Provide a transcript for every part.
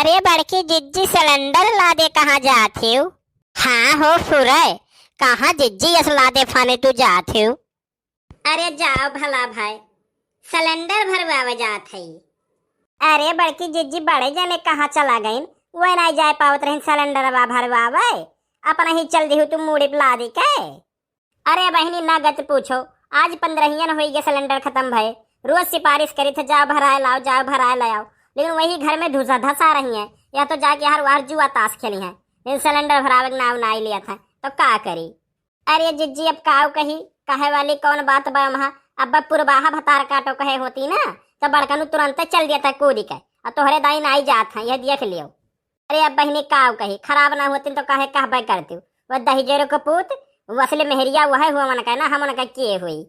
अरे बड़की जिज्जी सिलेंडर लादे कहाँ जाती हो? हाँ हो फुरे, कहाँ जिज्जी अस लादे फाने तू जाती हो? अरे जाओ भला भाई, सिलेंडर भरवावे जात है। अरे बड़की जिज्जी बड़े जने कहाँ चला गई, वो नहीं जा पावत रही सिलेंडर भरवावे, अपना ही चल दी हो तुम मूड़ी पिला दी के। अरे बहनी ना गत पूछो, आज 15 हो गए सिलेंडर खत्म भय। रोज सिफारिश करी थे जाओ भराए लाओ जाओ भराए लाओ, लेकिन वही घर में धुसा धसा रही है, या तो जाके हर वार जुआ ताश खेली है। लेकिन सिलेंडर भरावे का नाम ना ही लिया था तो का करी। अरे जिज्जी अब काव कही, कहे वाली कौन बात बा वहाँ। अब पुरबाहा भतार काटो कहे होती ना तो बड़कनु तुरंत चल दिया था कूदी के, और तोहरे दाई ना ही जात है, यह देख लियो। अरे अब बहनी काव कही, खराब ना होती तो कहे कहबे करती वह दही जेरो कपूत असली मेहरिया वह हुआ मन का ना हम का किए हुई।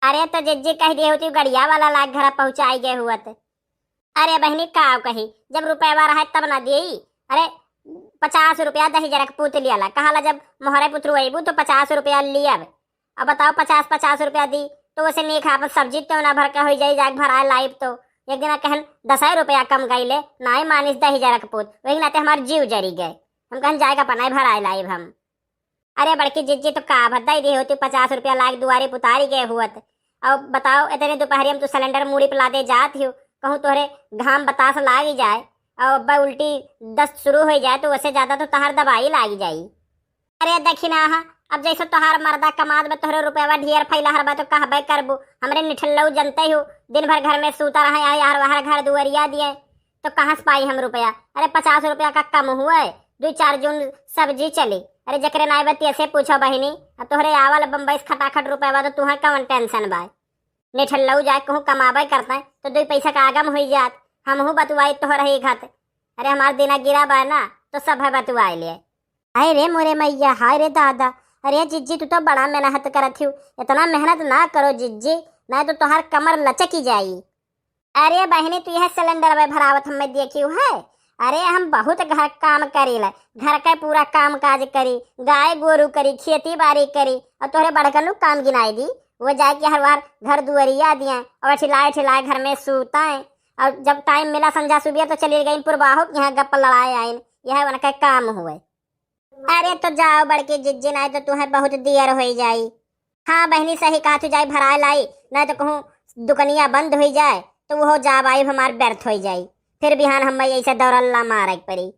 अरे तो जिज्जी कह दिए होती गड़िया वाला लाग घर पहुंचाई गए हुआ थे। अरे बहनी काव कही, जब रुपया रहा तब ना दी। अरे 50 रुपया दही जरा पूत लिया ला, कहा जब मोहरे पुत्र अबू तो 50 रुपया लिया। अब बताओ 50 रुपया दी तो उसे नहीं खा सब्जी तो ना भर के हो जाए जाग भरा लाइब तो एक दिन कहन 10 रुपया कम गई ले ना ही मानिस दही जरा पूत, वही नाते हमारे जीव जरी गए। हम कहन जाएगा पनाई भराए लाइब हम। अरे बड़की जिज्जी तो का भद्दा दी होती 50 रुपया लाग दुआरी पुतारी गए हुआ। अब बताओ इतने दोपहरी हम तो सिलेंडर मूड़ी पिला दे जात हो, कहूँ तोहरे घाम बतास लाग ही जाए और अब्बा उल्टी दस्त शुरू हो जाए तो उससे ज्यादा तो तहार दवाई लागी जाई। अरे देखी ना हा, अब जैसे तोहार मर्दा कमाद में तोहरे रुपया ढेर फैला हर तो कहबे करबू। हमरे निठल्लऊ जनते हो, दिन भर घर में सूता रहा यार वहां घर दुआरिया दिए तो कहाँ से पाई हम रुपया। अरे 50 रुपया का कम हुआ है, 2-4 जून सब्जी चली। अरे जकरे नाई बत्ती ऐसे पूछो बहिनी, अब तोहरे आवल बम्बई खटाखट रुपया तो तुम्हें कौन टेंशन बा। निठल्लऊ जाए कहूँ कमाबे करता है तो 2 पैसा का आगम हो जात, हम हूँ बतुआई तोहर ही घत। अरे हमार दिना गिरा बा ना तो सब है बतुआई लिए। हाय रे मोरे मैया, हाय रे दादा। अरे जिज्जी तू तो बड़ा मेहनत करत हूँ, इतना मेहनत ना करो जिज्जी, नहीं तो तोहार कमर लचकी जाई। अरे बहनी तू यह सिलेंडर में भरावत हमें देखी है। अरे हम बहुत घर काम करी ला, घर का पूरा काम काज करी, गाय गोरू करी, खेती बाड़ी करी, और तोहरे बड़कनु काम गिनाई दी। वो जाके हर बार घर दुआरिया दिए और ठिलाए ठिलाए घर में सूता है, और जब टाइम मिला संझा सुबह तो चली गई पुरबाहो यहाँ गप्प लड़ाए आइन, यह उनका काम हुए। अरे तो जाओ बड़की जिज्जी, नहीं तो तुम्हें बहुत देर हो जाई। हाँ बहनी सही कहा, तू जाई भराए लाई, नहीं तो कहूँ दुकनिया बंद हो जाए तो वो जाब आई हमार व्यर्थ हो जाई, फिर बिहान हम ऐसे दौड़ल्ला मारे पड़ी।